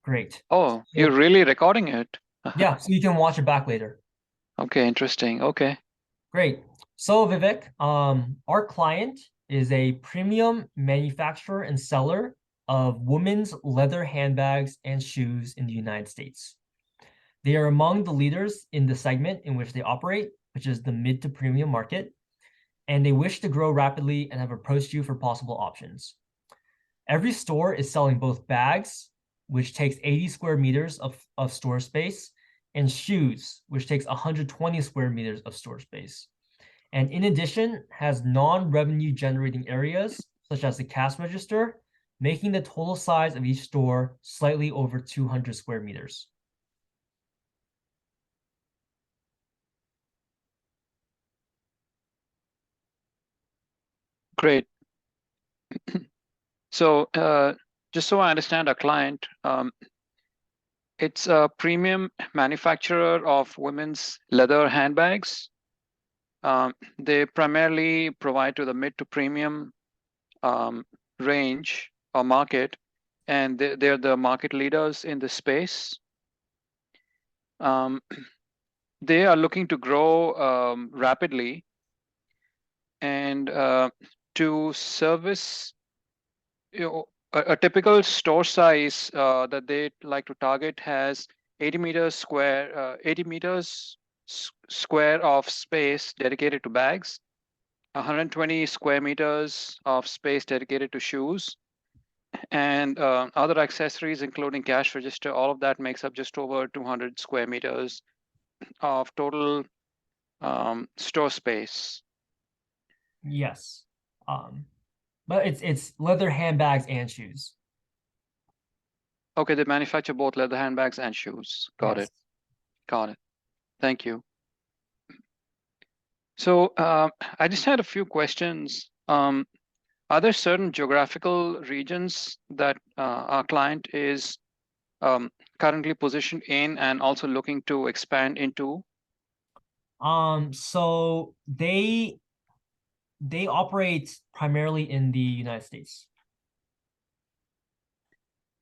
Great. Oh, you're So, really recording it. yeah, so you can watch it back later. Okay, interesting. Okay. Great. So Vivek, our client is a premium manufacturer and seller of women's leather handbags and shoes in the United States. They are among the leaders in the segment in which they operate, which is the mid to premium market, and they wish to grow rapidly and have approached you for possible options. Every store is selling both bags, which takes 80 square meters of store space, and shoes, which takes 120 square meters of store space. And in addition, has non-revenue generating areas, such as the cash register, making the total size of each store slightly over 200 square meters. Great. So, just so I understand our client, it's a premium manufacturer of women's leather handbags. They primarily provide to the mid to premium um, range or market, and they're the market leaders in the space. Um, they are looking to grow rapidly and to service a typical store size that they like to target has 80 meters square, 80 meters square of space dedicated to bags, 120 square meters of space dedicated to shoes, and other accessories, including cash register. All of that makes up just over 200 square meters of total store space. Yes. Um, but it's leather handbags and shoes. Okay, they manufacture both leather handbags and shoes. Got Yes. it. Got it. Thank you. So I just had a few questions. Are there certain geographical regions that our client is currently positioned in and also looking to expand into? So they operate primarily in the United States.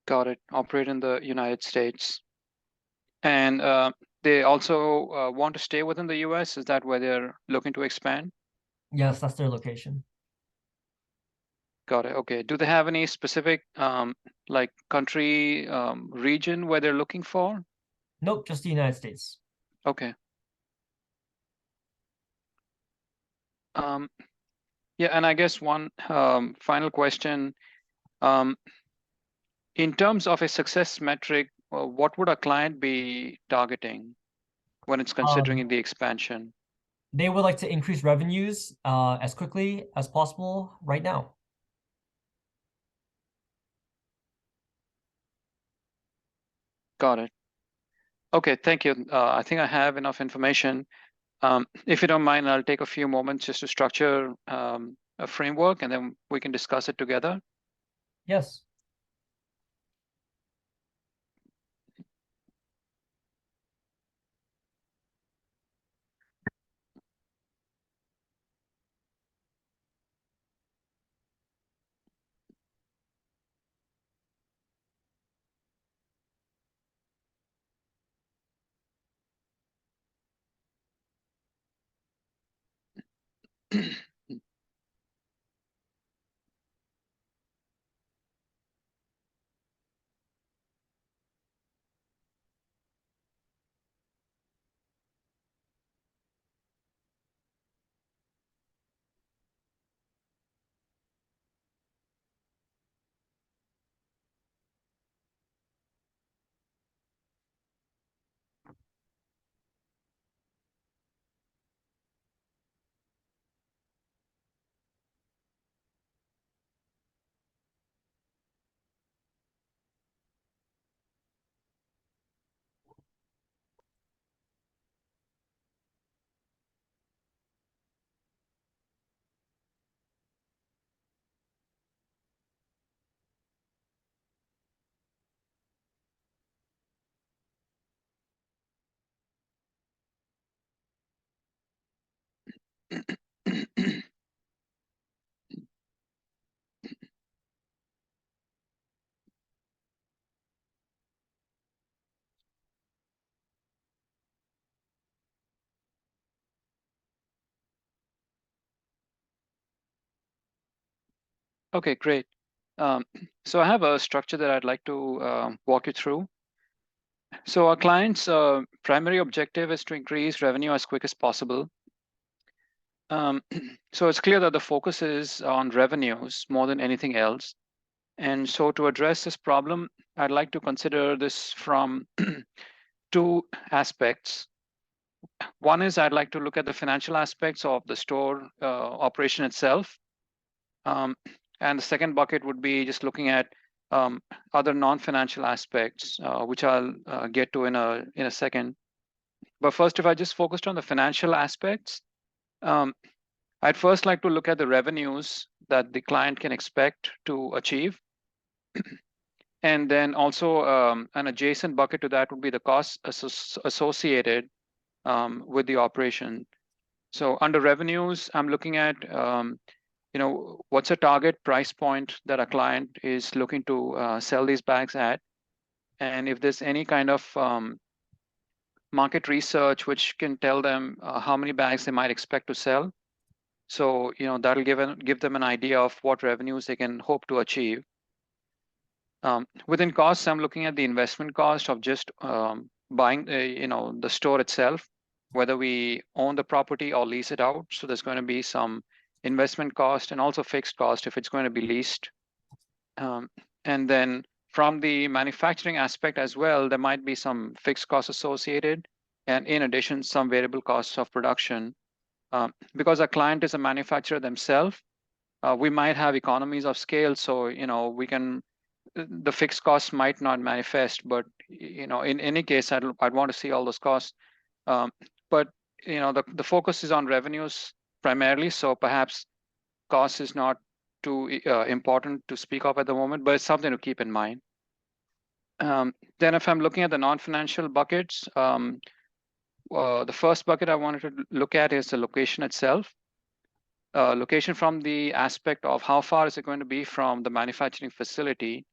Got it. Operate in the United States. And they also want to stay within the US. Is that where they're looking to expand? Yes, that's their location. Got it. Okay. Do they have any specific like country region where they're looking for? Nope, just the United States. Okay. Um, yeah, and I guess one final question. Um, in terms of a success metric, what would a client be targeting when it's considering Um, the expansion? they would like to increase revenues as quickly as possible right now. Got it. Okay, thank you. I think I have enough information. If you don't mind, I'll take a few moments just to structure a framework and then we can discuss it together. Yes. Okay, great. Um, so I have a structure that I'd like to walk you through. So our client's primary objective is to increase revenue as quick as possible. Um, so it's clear that the focus is on revenues more than anything else. And so to address this problem, I'd like to consider this from two aspects. One is I'd like to look at the financial aspects of the store operation itself. Um, and the second bucket would be just looking at um, other non-financial aspects, which I'll get to in a second. But first, if I just focused on the financial aspects, um, I'd first like to look at the revenues that the client can expect to achieve. And then also an adjacent bucket to that would be the costs associated with the operation. So under revenues, I'm looking at what's a target price point that a client is looking to sell these bags at, and if there's any kind of market research which can tell them how many bags they might expect to sell. So that'll give them an idea of what revenues they can hope to achieve. Within costs, I'm looking at the investment cost of just buying the store itself, whether we own the property or lease it out. So there's going to be some investment cost and also fixed cost if it's going to be leased. Um, and then from the manufacturing aspect as well, there might be some fixed costs associated, and in addition, some variable costs of production. Because our client is a manufacturer themselves, we might have economies of scale. So we can the fixed costs might not manifest, but in any case, I'd want to see all those costs. Um, but the focus is on revenues primarily, so perhaps cost is not too important to speak of at the moment, but it's something to keep in mind. Then if I'm looking at the non-financial buckets, the first bucket I wanted to look at is the location itself. Location from the aspect of how far is it going to be from the manufacturing facility.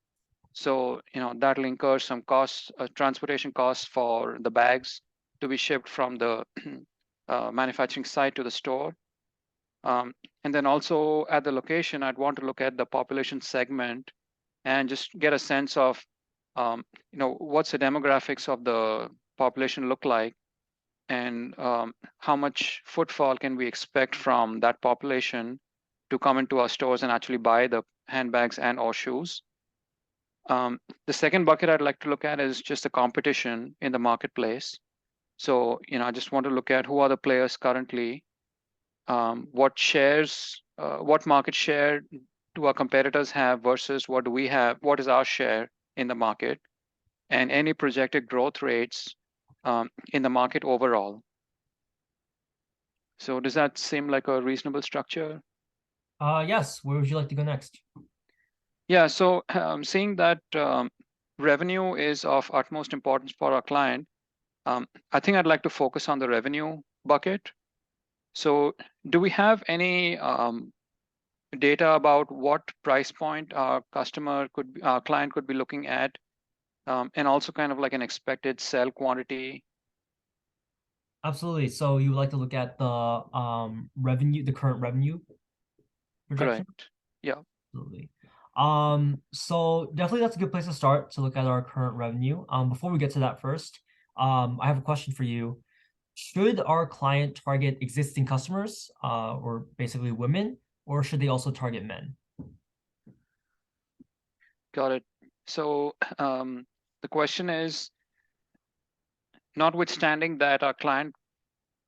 So that'll incur some costs, transportation costs for the bags to be shipped from the manufacturing site to the store. And then also at the location, I'd want to look at the population segment and just get a sense of, what's the demographics of the population look like, and how much footfall can we expect from that population to come into our stores and actually buy the handbags and or shoes. The second bucket I'd like to look at is just the competition in the marketplace. So, I just want to look at who are the players currently, what market share do our competitors have versus what do we have, what is our share in the market, and any projected growth rates in the market overall. So does that seem like a reasonable structure? Yes, where would you like to go next? Yeah, so seeing that revenue is of utmost importance for our client, I think I'd like to focus on the revenue bucket. So do we have any data about what price point our client could be looking at, and also kind of like an expected sell quantity? Absolutely. So you would like to look at the revenue, the current revenue projection? Correct. Yeah. Absolutely. So definitely that's a good place to start to look at our current revenue. Before we get to that first, I have a question for you. Should our client target existing customers, or basically women, or should they also target men? Got it. So the question is, notwithstanding that our client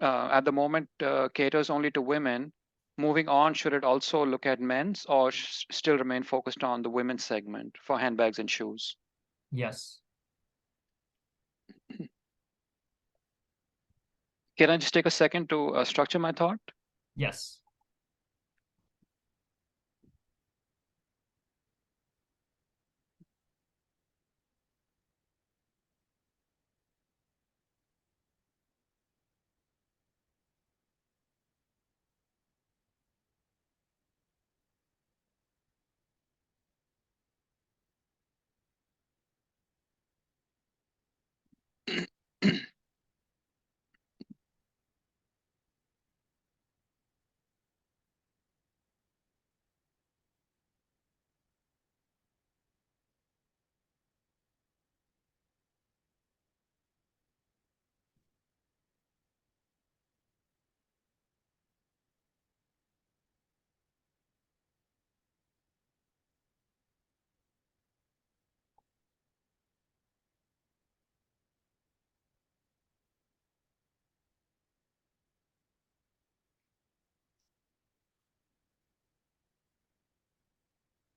at the moment caters only to women, moving on, should it also look at men's or still remain focused on the women's segment for handbags and shoes? Yes. Can I just take a second to structure my thought? Yes.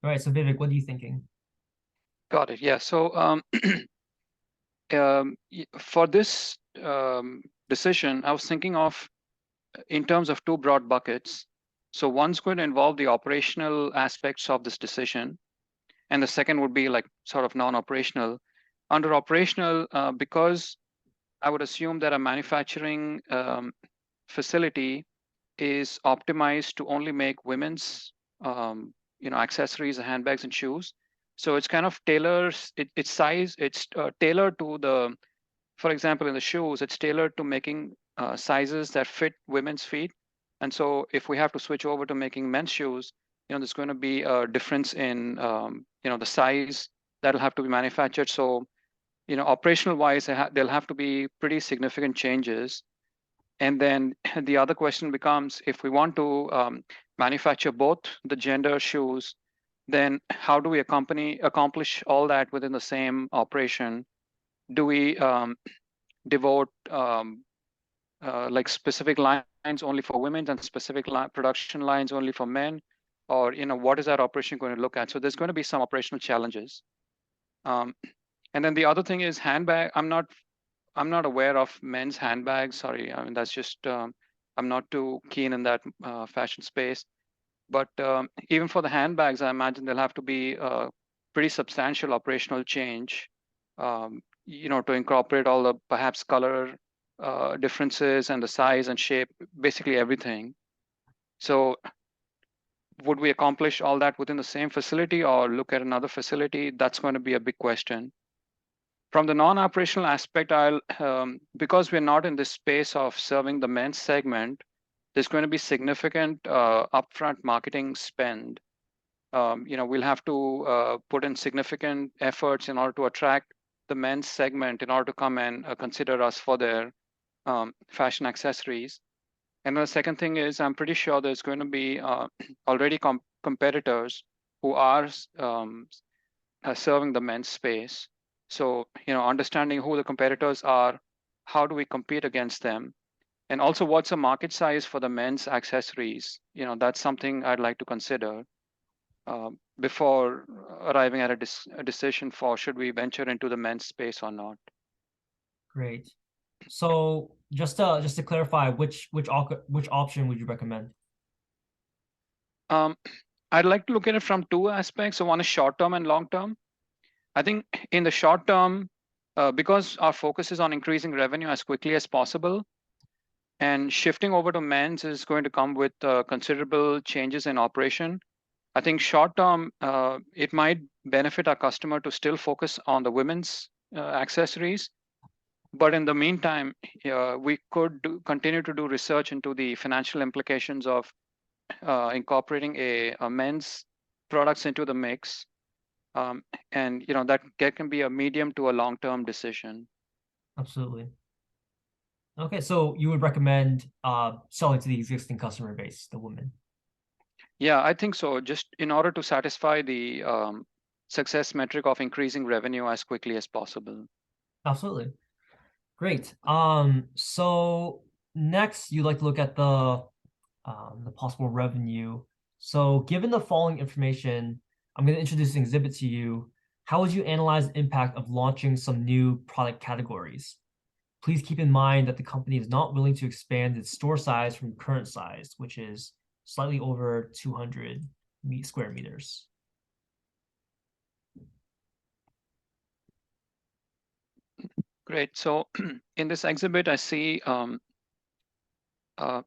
All right, so Vivek, what are you thinking? Got it. Yeah. So for this decision, I was thinking of in terms of two broad buckets. So one's going to involve the operational aspects of this decision, and the second would be like sort of non-operational. Under operational, because I would assume that a manufacturing facility is optimized to only make women's accessories, handbags, and shoes. So it's kind of its size. It's tailored to the, for example, in the shoes, it's tailored to making sizes that fit women's feet. And so if we have to switch over to making men's shoes, there's going to be a difference in the size that'll have to be manufactured. So operational wise, there'll have to be pretty significant changes. And then the other question becomes, if we want to manufacture both the gender shoes, then how do we accomplish all that within the same operation? Do we devote like specific lines only for women and specific production lines only for men? Or what is that operation going to look at? So there's going to be some operational challenges. And then the other thing is handbag. I'm not aware of men's handbags. Sorry, I mean that's just I'm not too keen in that fashion space. But even for the handbags, I imagine there'll have to be a pretty substantial operational change, to incorporate all the perhaps color differences and the size and shape, basically everything. So would we accomplish all that within the same facility or look at another facility? That's going to be a big question. From the non-operational aspect, because we're not in this space of serving the men's segment, there's going to be significant upfront marketing spend. We'll have to put in significant efforts in order to attract the men's segment in order to come and consider us for their fashion accessories. And the second thing is, I'm pretty sure there's going to be already competitors who are serving the men's space. So, understanding who the competitors are, how do we compete against them? And also, what's the market size for the men's accessories? That's something I'd like to consider before arriving at a decision for should we venture into the men's space or not. Great. So just to clarify, which option would you recommend? Um, I'd like to look at it from two aspects. So one is short term and long term. I think in the short term, because our focus is on increasing revenue as quickly as possible, and shifting over to men's is going to come with considerable changes in operation. I think short term, it might benefit our customer to still focus on the women's accessories. But in the meantime, we could continue to do research into the financial implications of incorporating a men's products into the mix. And that can be a medium to a long-term decision. Absolutely. Okay, so you would recommend selling to the existing customer base, the women. Yeah, I think so. Just in order to satisfy the success metric of increasing revenue as quickly as possible. Absolutely. Great. So next you'd like to look at the possible revenue. So given the following information, I'm going to introduce an exhibit to you. How would you analyze the impact of launching some new product categories? Please keep in mind that the company is not willing to expand its store size from current size, which is slightly over 200 square meters. Great. So in this exhibit, I see uh,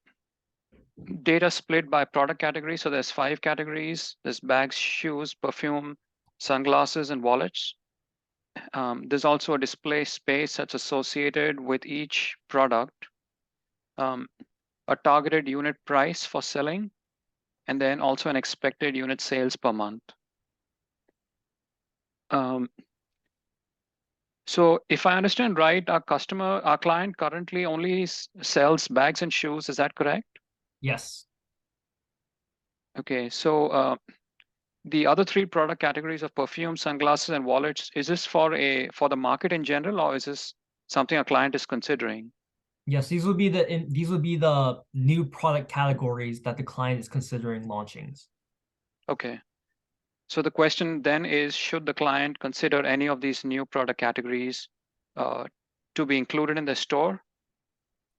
data split by product category. So there's 5 categories. There's bags, shoes, perfume, sunglasses, and wallets. There's also a display space that's associated with each product, um, a targeted unit price for selling, and then also an expected unit sales per month. Um, so if I understand right, our client currently only sells bags and shoes. Is that correct? Yes. Okay, so the other 3 product categories of perfume, sunglasses, and wallets, is this for the market in general, or is this something a client is considering? Yes, these would be the new product categories that the client is considering launching. Okay. So the question then is, should the client consider any of these new product categories to be included in the store?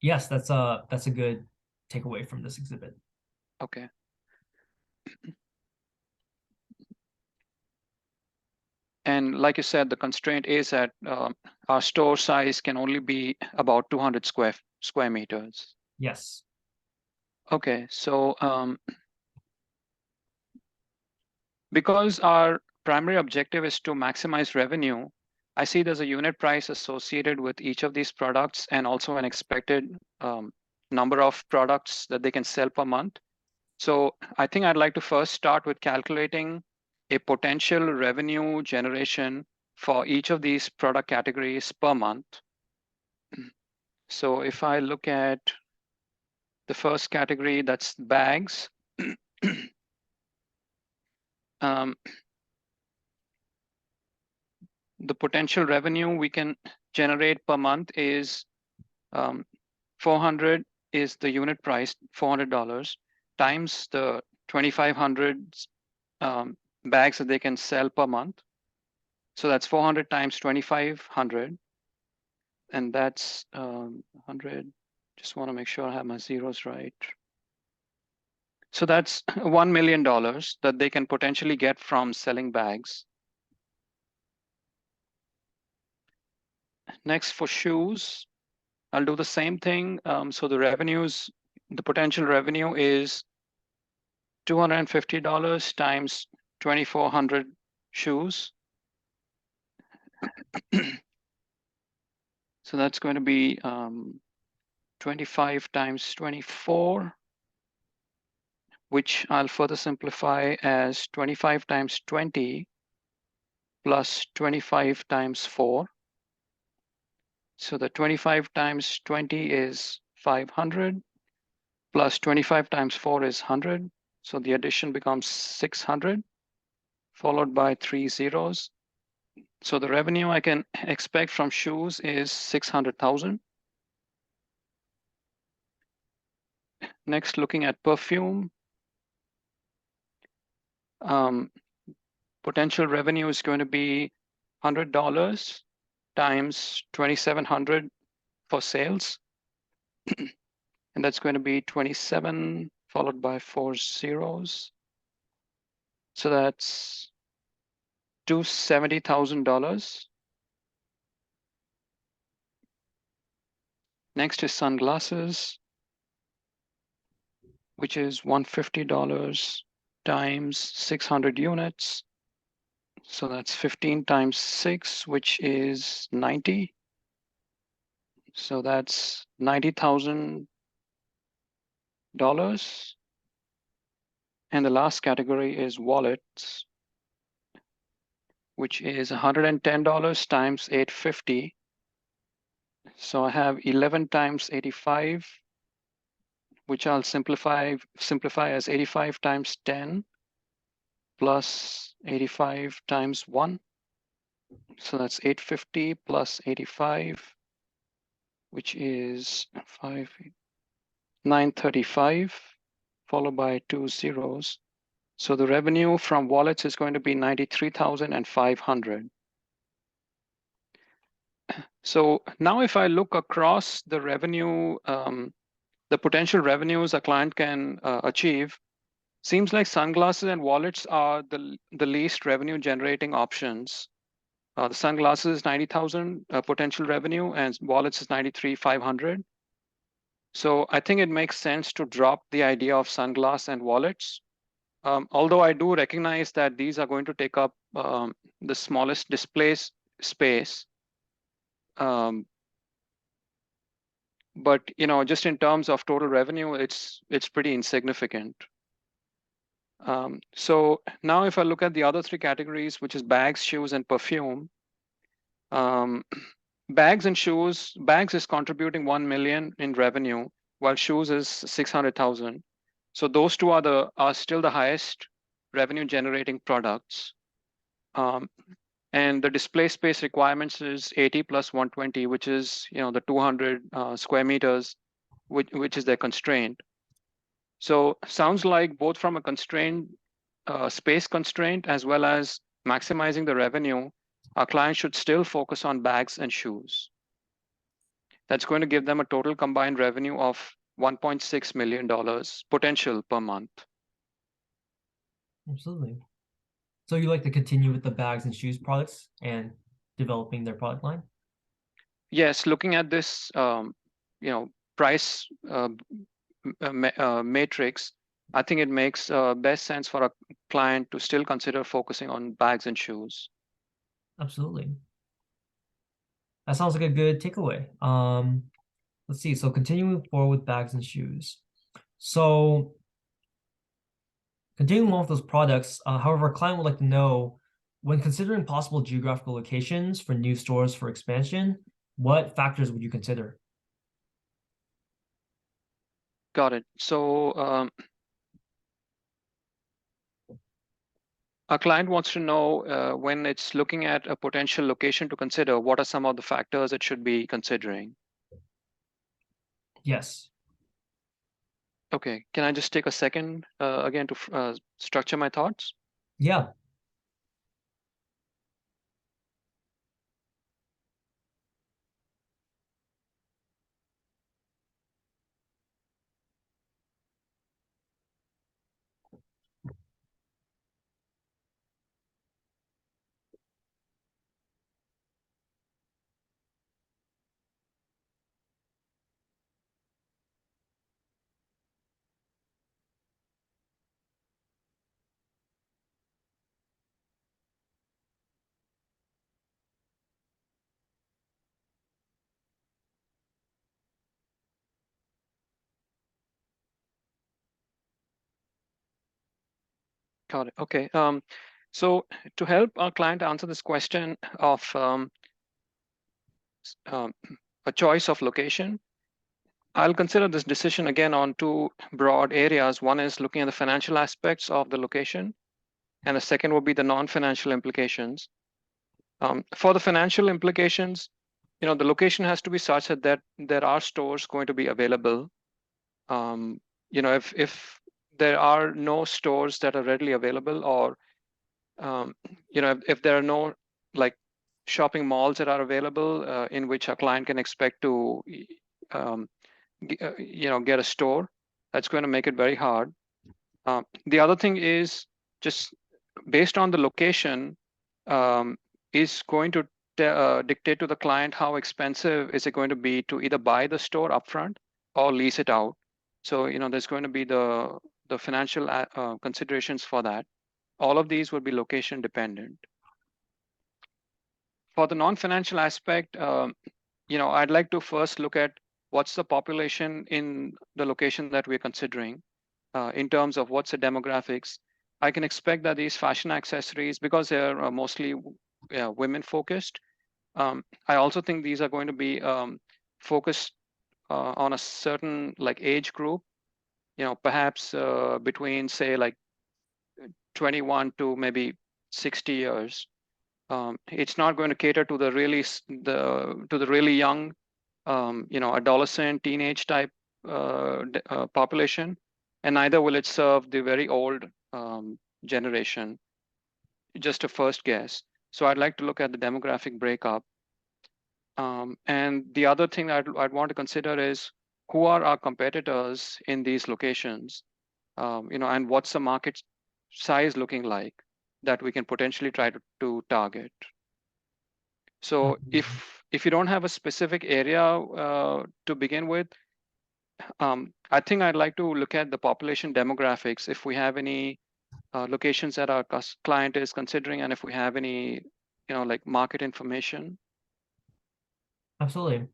Yes, that's a good takeaway from this exhibit. Okay. And like you said, the constraint is that our store size can only be about 200 square meters. Yes. Okay, so because our primary objective is to maximize revenue, I see there's a unit price associated with each of these products and also an expected number of products that they can sell per month. So I think I'd like to first start with calculating a potential revenue generation for each of these product categories per month. So if I look at the first category, that's bags. um, the potential revenue we can generate per month is 400 is the unit price, $400 times the 2,500 bags that they can sell per month. So that's 400 times 2,500, and that's 100. Just want to make sure I have my zeros right. So that's $1 million that they can potentially get from selling bags. Next, for shoes, I'll do the same thing. So the potential revenue is $250 times 2,400 shoes. So that's going to be 25 times 24, which I'll further simplify as 25 times 20 plus 25 times 4. So the 25 times 20 is 500 plus 25 times 4 is 100. So the addition becomes 600 followed by 3 zeros. So the revenue I can expect from shoes is 600,000. Next, looking at perfume. Potential revenue is going to be $100 times 2,700 for sales. And that's going to be 27 followed by 4 zeros. So that's $270,000. Next is sunglasses, which is $150 times 600 units. So that's 15 times 6, which is 90. So that's $90,000. And the last category is wallets, which is $110 times 850. So I have 11 times 85, which I'll simplify as 85 times 10 plus 85 times 1. So that's 850 plus 85, which is 935, followed by 2 zeros. So the revenue from wallets is going to be 93,500. So now if I look across the revenue, the potential revenues a client can achieve, seems like sunglasses and wallets are the least revenue generating options. The sunglasses is 90,000 potential revenue and wallets is 93,500. So I think it makes sense to drop the idea of sunglass and wallets. Although I do recognize that these are going to take up the smallest display space. But just in terms of total revenue, it's pretty insignificant. So now if I look at the other three categories, which is bags, shoes, and perfume, bags and shoes, bags is contributing 1 million in revenue, while shoes is 600,000. So those two are still the highest revenue generating products. And the display space requirements is 80 plus 120, which is the 200 square meters, which is their constraint. So sounds like both from a constraint space constraint as well as maximizing the revenue, our client should still focus on bags and shoes. That's going to give them a total combined revenue of $1.6 million potential per month. Absolutely. So you like to continue with the bags and shoes products and developing their product line? Yes, looking at this, price matrix, I think it makes best sense for a client to still consider focusing on bags and shoes. Absolutely. That sounds like a good takeaway. Let's see. So continuing forward with bags and shoes. So continuing on with those products, however, a client would like to know, when considering possible geographical locations for new stores for expansion, what factors would you consider? Got it. So a client wants to know when it's looking at a potential location to consider, what are some of the factors it should be considering? Yes. Okay, can I just take a second again to structure my thoughts? Yeah. Got it. Okay. So to help our client answer this question of um, a choice of location, I'll consider this decision again on two broad areas. One is looking at the financial aspects of the location, and the second will be the non-financial implications. For the financial implications, the location has to be such that there are stores going to be available. If there are no stores that are readily available, or if there are no like shopping malls that are available in which a client can expect to um, get a store, that's going to make it very hard. The other thing is just based on the location, um, is going to dictate to the client how expensive is it going to be to either buy the store upfront or lease it out. So there's going to be the financial considerations for that. All of these would be location dependent. For the non-financial aspect, I'd like to first look at what's the population in the location that we're considering in terms of what's the demographics. I can expect that these fashion accessories, because they're mostly women focused, I also think these are going to be focused on a certain like age group, perhaps between say like 21 to maybe 60 years. It's not going to cater to the really young, adolescent, teenage type population, and neither will it serve the very old generation. Just a first guess. So I'd like to look at the demographic breakup. And the other thing that I'd want to consider is who are our competitors in these locations, and what's the market size looking like that we can potentially try to target. So Mhm. if you don't have a specific area to begin with, I think I'd like to look at the population demographics. If we have any locations that our client is considering, and if we have any, like market information. Absolutely.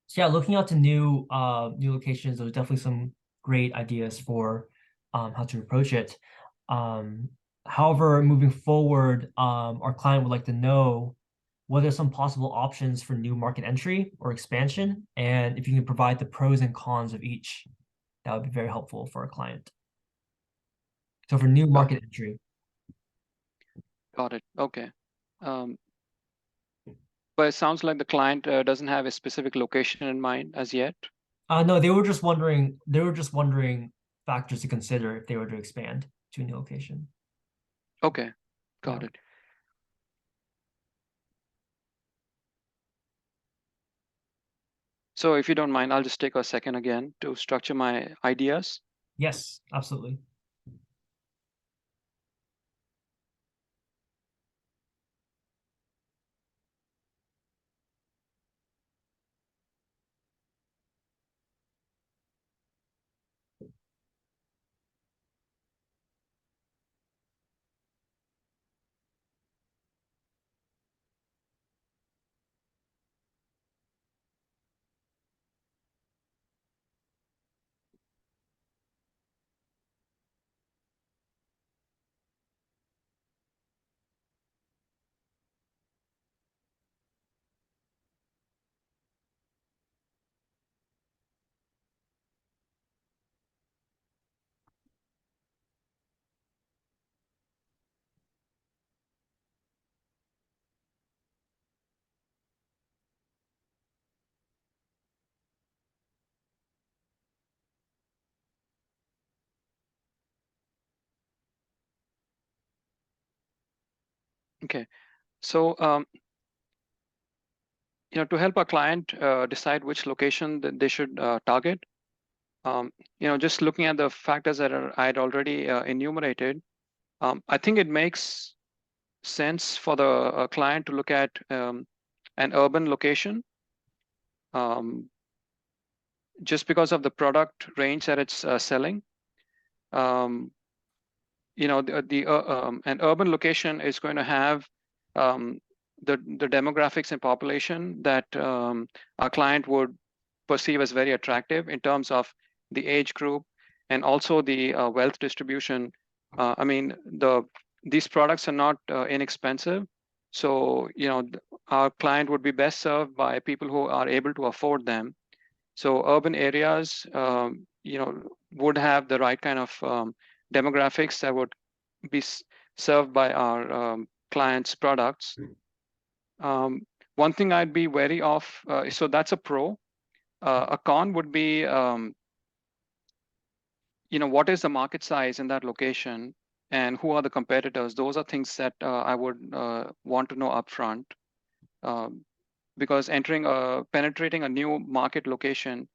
So yeah, looking out to new locations, there's definitely some great ideas for how to approach it. Um, However, moving forward, our client would like to know what are some possible options for new market entry or expansion, and if you can provide the pros and cons of each, that would be very helpful for our client. So for new Got, market entry, got it. Okay. Um, but it sounds like the client doesn't have a specific location in mind as yet. no, they were just wondering factors to consider if they were to expand to a new location. Okay, Yeah. got it. So if you don't mind, I'll just take a second again to structure my ideas. Yes, absolutely. Okay, so to help our client decide which location that they should target, um, just looking at the factors that I'd already enumerated, I think it makes sense for the client to look at an urban location, um, just because of the product range that it's selling. Um, an urban location is going to have um, the demographics and population that our client would perceive as very attractive in terms of the age group and also the wealth distribution. I mean, these products are not inexpensive, so our client would be best served by people who are able to afford them. So urban areas, would have the right kind of demographics that would be served by our clients' products. Um, One thing I'd be wary of, so that's a pro. A con would be, what is the market size in that location and who are the competitors? Those are things that I would want to know upfront. Um, because penetrating a new market location,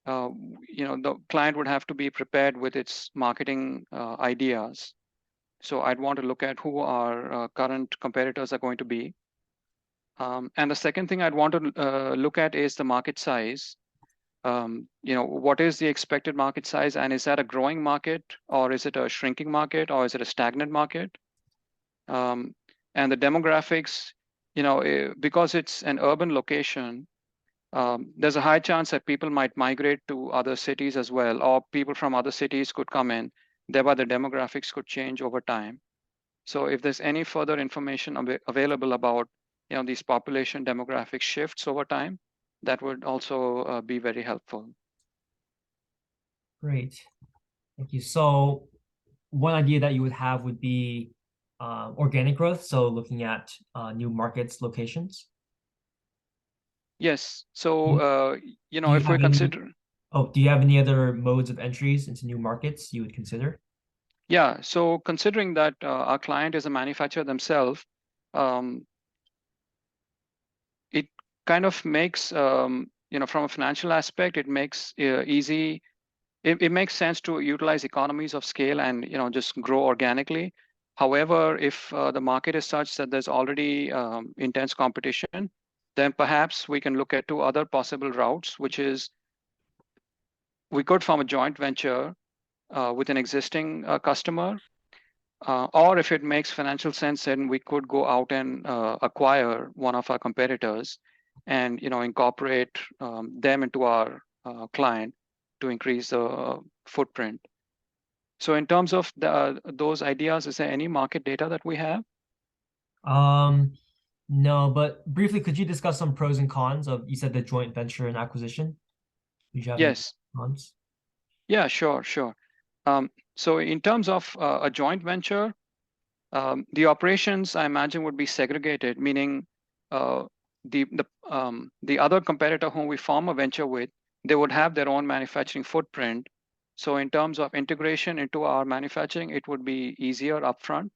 the client would have to be prepared with its marketing ideas. So I'd want to look at who our current competitors are going to be. And the second thing I'd want to look at is the market size. What is the expected market size, and is that a growing market, or is it a shrinking market, or is it a stagnant market? Um, and the demographics, because it's an urban location, there's a high chance that people might migrate to other cities as well, or people from other cities could come in. Thereby, the demographics could change over time. So if there's any further information available about these population demographic shifts over time, that would also be very helpful. Great. Thank you. So one idea that you would have would be organic growth. So looking at new markets, locations. Yes. Do So you, do you if we have any, consider, do you have any other modes of entries into new markets you would consider? yeah. So considering that our client is a manufacturer themselves, um, it kind of makes from a financial aspect, it makes easy. It makes sense to utilize economies of scale and just grow organically. However, if the market is such that there's already intense competition, then perhaps we can look at two other possible routes, which is we could form a joint venture with an existing customer, or if it makes financial sense, then we could go out and acquire one of our competitors and incorporate them into our client to increase the footprint. So in terms of those ideas, is there any market data that we have? Um, no, but briefly, could you discuss some pros and cons of, you said the joint venture and acquisition? Did you have any Yes. cons? Yeah, sure, sure. So in terms of a joint venture, the operations I imagine would be segregated, meaning uh, the other competitor whom we form a venture with, they would have their own manufacturing footprint. So in terms of integration into our manufacturing, it would be easier upfront.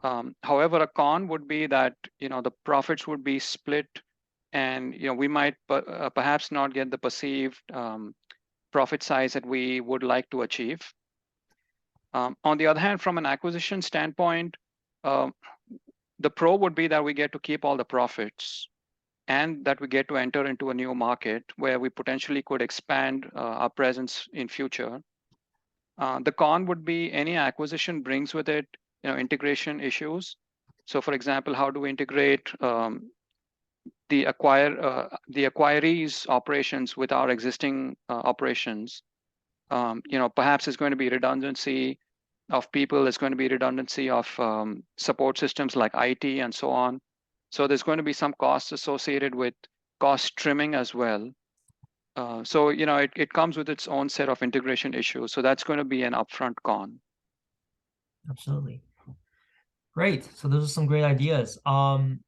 However, a con would be that the profits would be split, and we might perhaps not get the perceived profit size that we would like to achieve. On the other hand, from an acquisition standpoint, um, the pro would be that we get to keep all the profits and that we get to enter into a new market where we potentially could expand our presence in future. The con would be any acquisition brings with it integration issues. So for example, how do we integrate the acquirees operations with our existing operations? Perhaps there's going to be redundancy of people, there's going to be redundancy of support systems like IT and so on. So there's going to be some costs associated with cost trimming as well. So it comes with its own set of integration issues. So that's going to be an upfront con. Absolutely. Great. So those are some great ideas.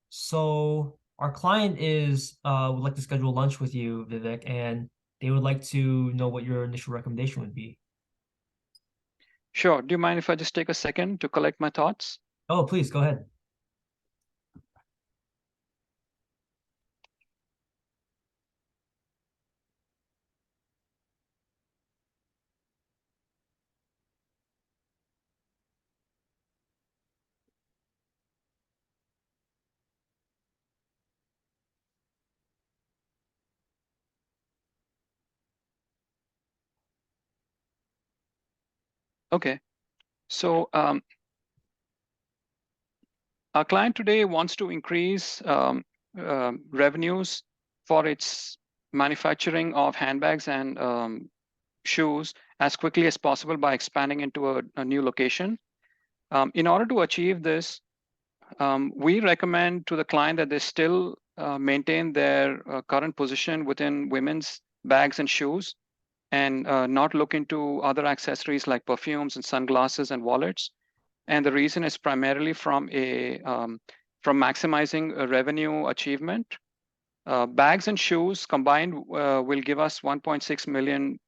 So our client is would like to schedule lunch with you, Vivek, and they would like to know what your initial recommendation would be. Sure. Do you mind if I just take a second to collect my thoughts? Oh, please go ahead. Okay. So our client today wants to increase revenues for its manufacturing of handbags and shoes as quickly as possible by expanding into a new location. In order to achieve this, we recommend to the client that they still maintain their current position within women's bags and shoes and not look into other accessories like perfumes and sunglasses and wallets. And the reason is primarily from maximizing a revenue achievement. Bags and shoes combined will give us $1.6 million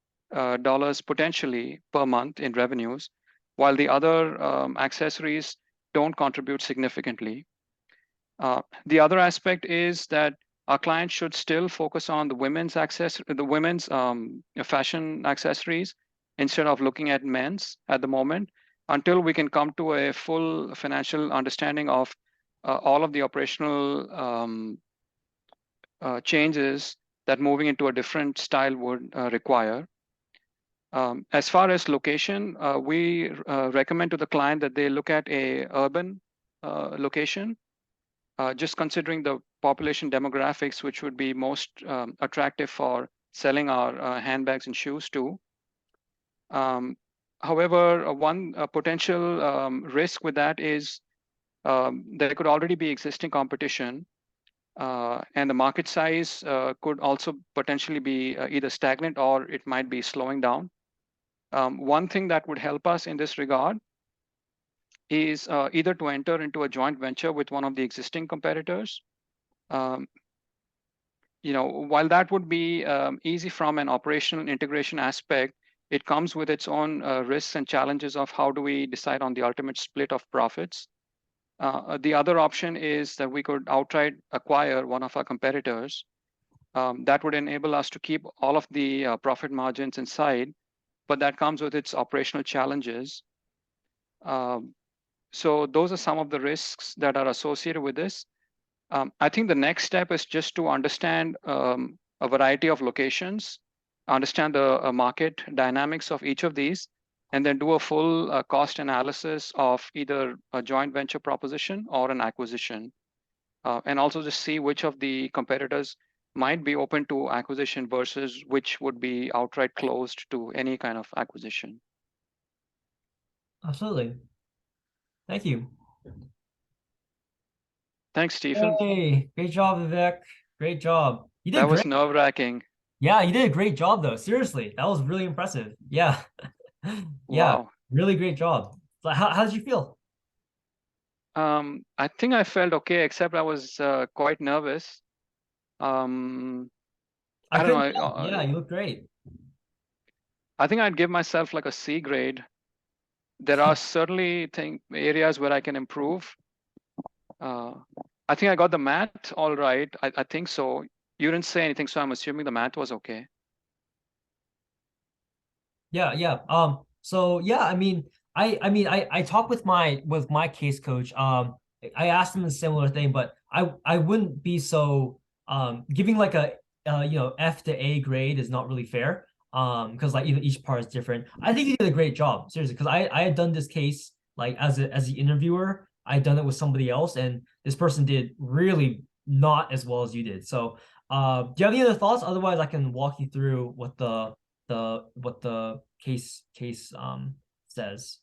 dollars potentially per month in revenues, while the other accessories don't contribute significantly. The other aspect is that our clients should still focus on the women's fashion accessories instead of looking at men's at the moment, until we can come to a full financial understanding of all of the operational changes that moving into a different style would require. As far as location, we recommend to the client that they look at a urban location, just considering the population demographics, which would be most attractive for selling our handbags and shoes to. However, one potential risk with that is there could already be existing competition, and the market size could also potentially be either stagnant or it might be slowing down. One thing that would help us in this regard is either to enter into a joint venture with one of the existing competitors. Um, while that would be easy from an operational integration aspect, it comes with its own risks and challenges of how do we decide on the ultimate split of profits. The other option is that we could outright acquire one of our competitors. That would enable us to keep all of the profit margins inside, but that comes with its operational challenges. So those are some of the risks that are associated with this. I think the next step is just to understand a variety of locations, understand the market dynamics of each of these, and then do a full cost analysis of either a joint venture proposition or an acquisition. And also just see which of the competitors might be open to acquisition versus which would be outright closed to any kind of acquisition. Absolutely. Thank you. Thanks, Stephen. Hey, great job, Vivek. Great job. You That did was great. nerve-wracking. Yeah, you did a great job though. Seriously, that was really impressive. Yeah. Yeah, Wow. really great job. So how did you feel? I think I felt okay, except I was quite nervous. Um, I I don't couldn't know. tell. Yeah, you look great. I think I'd give myself like a C grade. There are certainly areas where I can improve. I think I got the math all right. I think so. You didn't say anything, so I'm assuming the math was okay. Yeah, yeah. So yeah, I talked with my case coach. I asked him a similar thing, but I wouldn't be so giving like a F to A grade is not really fair. Because like each part is different. I think he did a great job, seriously, because I had done this case like as the interviewer, I had done it with somebody else, and this person did really not as well as you did. So do you have any other thoughts? Otherwise, I can walk you through what the case says.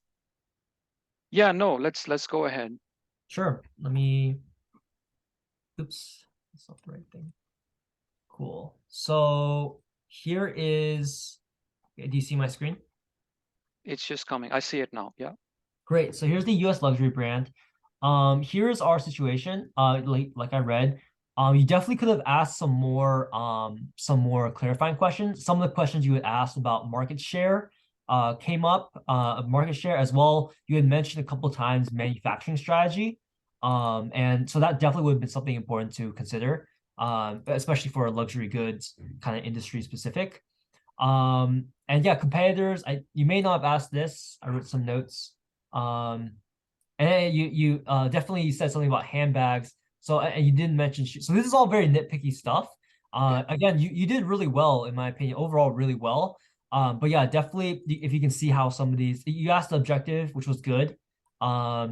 Yeah, no, let's go ahead. Sure. Let me. Oops, that's not the right thing. Cool. So here is. Okay, do you see my screen? It's just coming. I see it now. Yeah. Great. So here's the U.S. luxury brand. Here's our situation. Like I read, you definitely could have asked some more clarifying questions. Some of the questions you had asked about market share, came up, market share as well. You had mentioned a couple times manufacturing strategy, and so that definitely would have been something important to consider, especially for luxury goods kind of industry specific. And yeah, competitors. You may not have asked this. I wrote some notes. Um, and then you definitely said something about handbags. So and you didn't mention shoes. So this is all very nitpicky stuff. Yeah. Again, you did really well in my opinion, overall really well. But yeah, definitely if you can see how some of these you asked the objective, which was good. I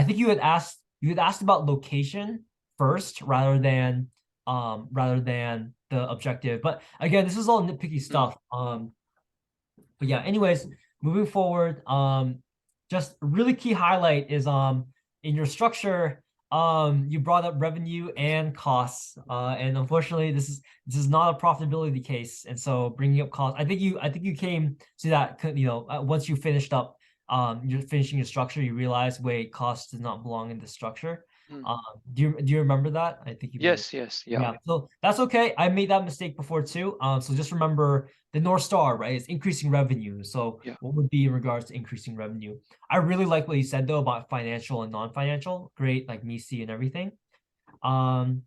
think you had asked about location first rather than the objective. But again, this is all nitpicky Mm, stuff. But yeah, anyways, moving forward, just a really key highlight is in your structure, you brought up revenue and costs. And unfortunately, this is not a profitability case. And so bringing up costs, I think you came to that, once you finished up you're finishing your structure, you realize wait, cost does not belong in the structure. mm. Um, do you remember that? I think you do. Yes, yes, yeah. Yeah, so that's okay. I made that mistake before too. So just remember the North Star, right? Is increasing revenue. So Yeah. what would be in regards to increasing revenue? I really like what you said though about financial and non-financial. Great, like MISI and everything. Um,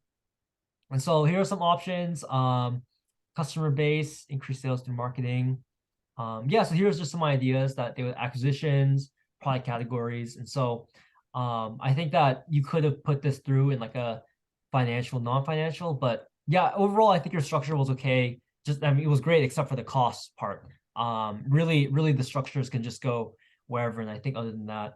and so here are some options. Customer base, increase sales through marketing. Yeah, so here's just some ideas that they would acquisitions, product categories. And so I think that you could have put this through in like a financial, non-financial, but yeah, overall, I think your structure was okay. Just, I mean, it was great except for the cost part. Really the structures can just go wherever. And I think other than that,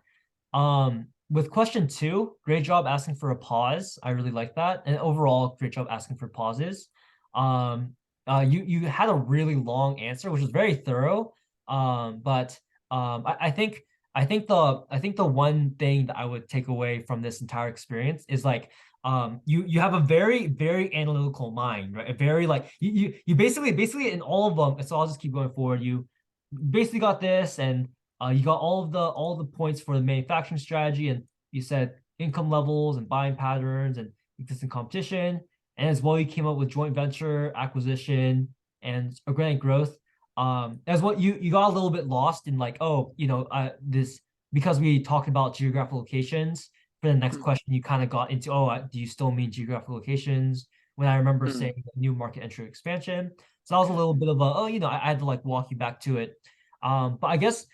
with question two, great job asking for a pause. I really like that. And overall, great job asking for pauses. Um, you had a really long answer, which was very thorough. But I think the one thing that I would take away from this entire experience is like you have a very analytical mind, right? A very like you basically in all of them. So I'll just keep going forward. You basically got this, and you got all the points for the manufacturing strategy, and you said income levels and buying patterns and existing competition, and as well you came up with joint venture acquisition and organic growth. As well you got a little bit lost in like this because we talked about geographical locations. For the next Mm, question, you kind of got into do you still mean geographical locations? When I remember mm. saying new market entry expansion, so that was a little bit of a I had to like walk you back to it. But I guess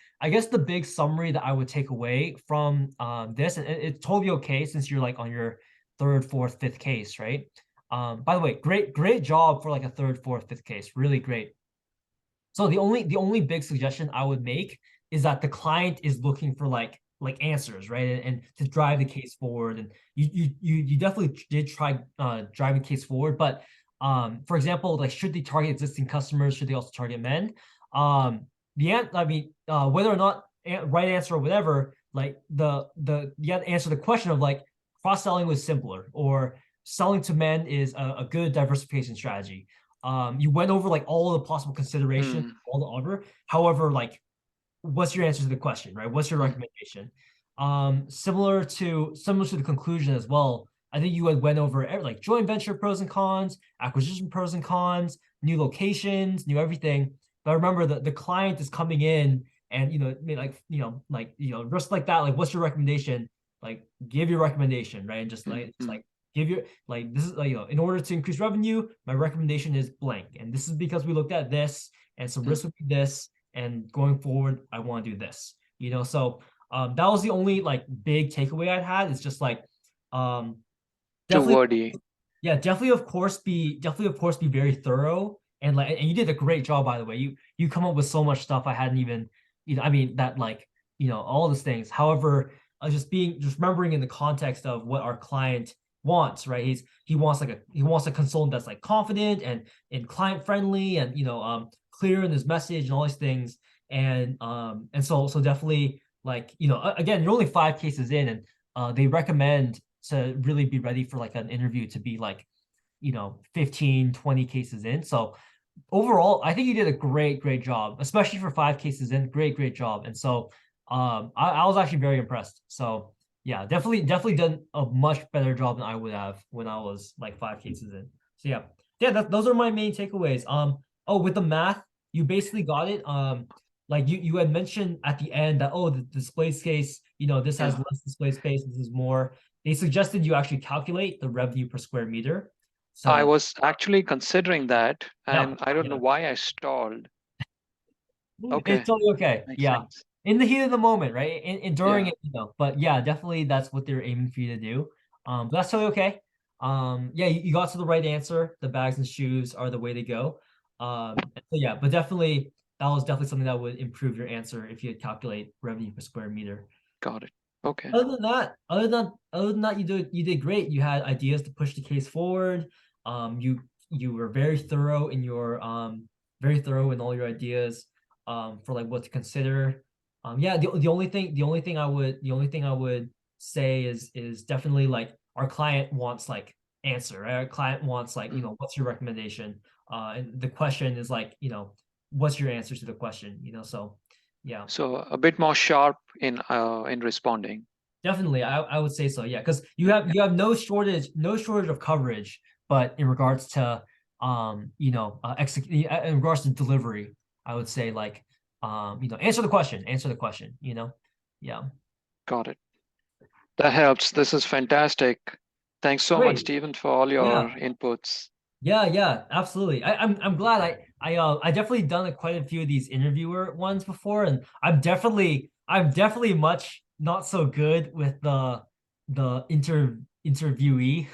the big summary that I would take away from this, and it's totally okay since you're like on your third, fourth, fifth case, right? By the way, great job for like a third, fourth, fifth case. Really great. So the only big suggestion I would make is that the client is looking for like answers, right? And to drive the case forward. And you definitely did try driving the case forward, but for example, like should they target existing customers? Should they also target men? Whether or not right answer or whatever, like you have to answer the question of like cross-selling was simpler or selling to men is a good diversification strategy. You went over like all the possible considerations, Mm, all the order. However, like, what's your answer to the question, right? What's your mm, recommendation? Similar to the conclusion as well. I think you had went over like joint venture pros and cons, acquisition pros and cons, new locations, new everything. But remember that the client is coming in and just like that, like what's your recommendation? Like give your recommendation, right? And just like it's Mm-hmm. like give your like this is like in order to increase revenue, my recommendation is blank, and this is because we looked at this, and some risk would be this, and going forward, I want to do this. So that was the only like big takeaway I had. It's just like um Too definitely, wordy. yeah, definitely of course be very thorough, and you did a great job, by the way. You come up with so much stuff I hadn't even, I mean that like, all these things. However, just remembering in the context of what our client wants, right? He wants a consultant that's like confident and client friendly, and clear in his message and all these things. And so definitely, like, again, you're only 5 cases in, and they recommend to really be ready for like an interview to be like 15, 20 cases in. So overall, I think you did a great job, especially for 5 cases in. Great job. And so I was actually very impressed. So yeah, definitely done a much better job than I would have when I was like 5 cases in. So yeah, those are my main takeaways. Oh, with the math, you basically got it. Like you had mentioned at the end that, oh, the display space, this has Yeah. less display space, this is more. They suggested you actually calculate the revenue per square meter. I So was actually considering that, yeah, and I don't know yeah. why I stalled. It's Okay, totally okay. makes Yeah. sense. In the heat of the moment, right? In during Yeah, it, but yeah, definitely that's what they're aiming for you to do. But that's totally okay. Yeah, you got to the right answer. The bags and shoes are the way to go. So yeah, but definitely that was definitely something that would improve your answer if you had calculate revenue per square meter. got it. Okay. Other than that, you did great. You had ideas to push the case forward. You were very thorough in all your ideas for like what to consider. Yeah, the only thing I would say is definitely like our client wants like answer, right? Our client wants like, Mm. what's your recommendation? And the question is like, what's your answer to the question, so yeah. So a bit more sharp in responding. Definitely, I would say so. Yeah, because you Yeah, have you have no shortage of coverage, but in regards to execute in regards to delivery, I would say like answer the question. Yeah, got it. That helps. This is fantastic. Thanks so much, great. Stephen, for all your Yeah, inputs. yeah, absolutely. I'm glad I definitely done quite a few of these interviewer ones before, and I'm definitely much not so good with the interviewee.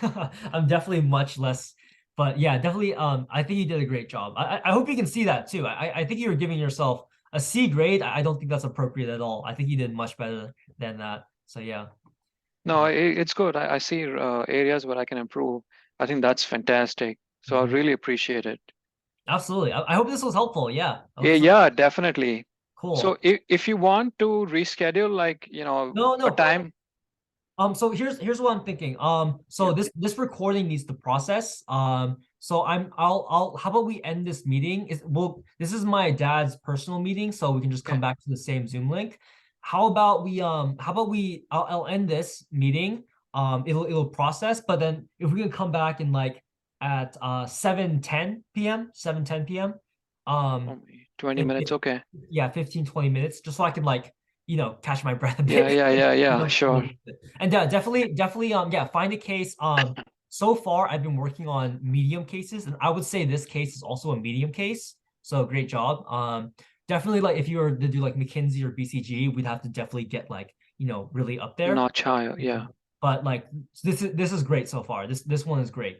I'm definitely much less, but yeah, definitely. I think you did a great job. I hope you can see that too. I think you were giving yourself a C grade. I don't think that's appropriate at all. I think you did much better than that. So yeah, No, yeah. it's good. I see areas where I can improve. I think that's fantastic. So I Mhm. really appreciate it. Absolutely. I hope this was helpful. Yeah, I hope Yeah, this was yeah, definitely. So cool. if you want to reschedule, like, No, a no. time, So here's what I'm thinking. So yeah, this recording needs to process. So I'll how about we end this meeting? This is my dad's personal meeting, so we can just come okay, back to the same Zoom link. How about we I'll end this meeting. It'll process, but then if we can come back in like at 7:10 p.m., 7:10 p.m. Um only 20 in minutes. Okay. yeah, 15, 20 minutes, just so I can like, catch my breath a Yeah, bit. yeah, yeah, You yeah, know, sure. and definitely, yeah, find a case. So far I've been working on medium cases, and I would say this case is also a medium case. So great job. Definitely, like if you were to do like McKinsey or BCG, we'd have to definitely get like, really up there. Notch higher. Yeah. But like this is great so far. This one is great.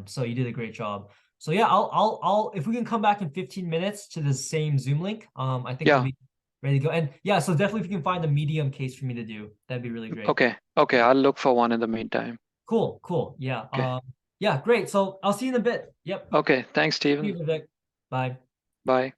So you did a great job. So yeah, I'll if we can come back in 15 minutes to the same Zoom link, I think we'll Yeah. be ready to go. And yeah, so definitely if you can find a medium case for me to do, that'd be really great. Okay. Okay. I'll look for one in the meantime. Cool. Yeah. Okay. Yeah, great. So I'll see you in a bit. Yep. Okay. Thanks, See you, Stephen. Vivek. Bye. Bye.